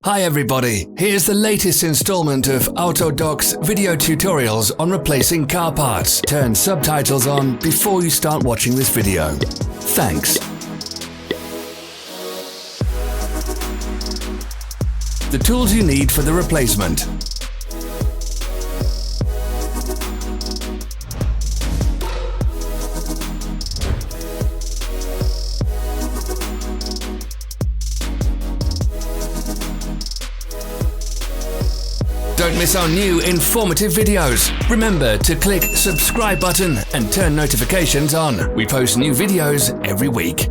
Hi everybody, here's the latest installment of Autodoc's video tutorials on replacing car parts. Turn subtitles on before you start watching this video. Thanks. The tools you need for the replacement. Don't miss our new informative videos. Remember to click subscribe button and turn notifications on. We post new videos every week.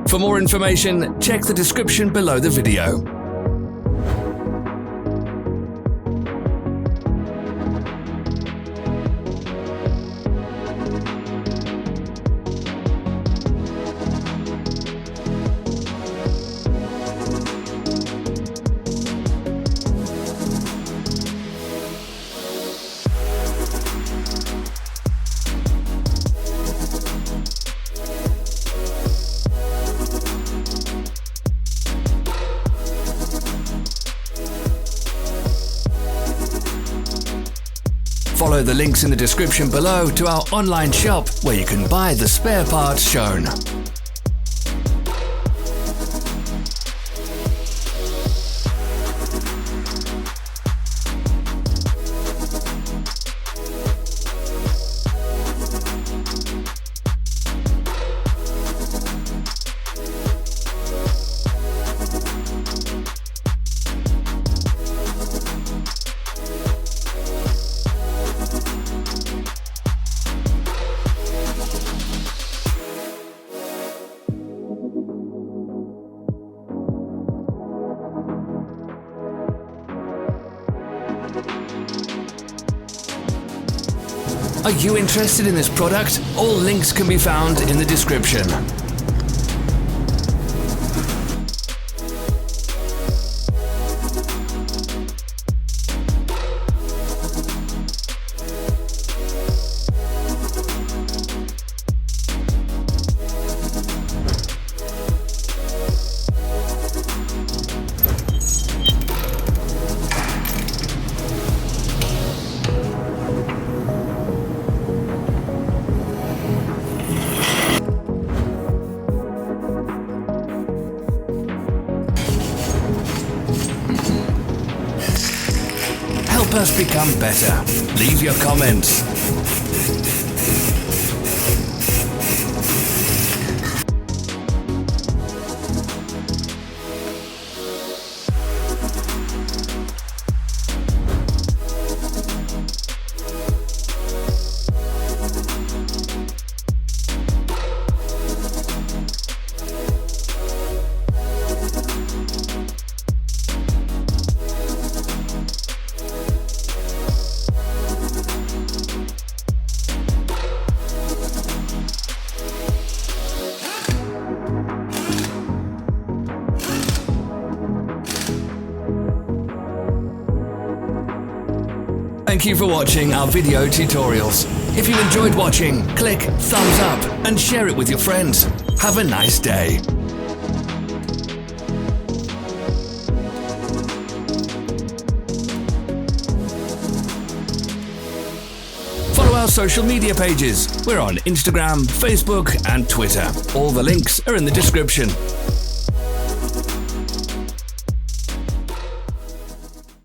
For more information, check the description below the video. Follow the links in the description below to our online shop where you can buy the spare parts shown. Are you interested in this product? All links can be found in the description. Help us become better. Leave your comments. Thank you for watching our video tutorials. If you enjoyed watching, click thumbs up and share it with your friends. Have a nice day. Follow our social media pages. We're on Instagram, Facebook and Twitter. All the links are in the description.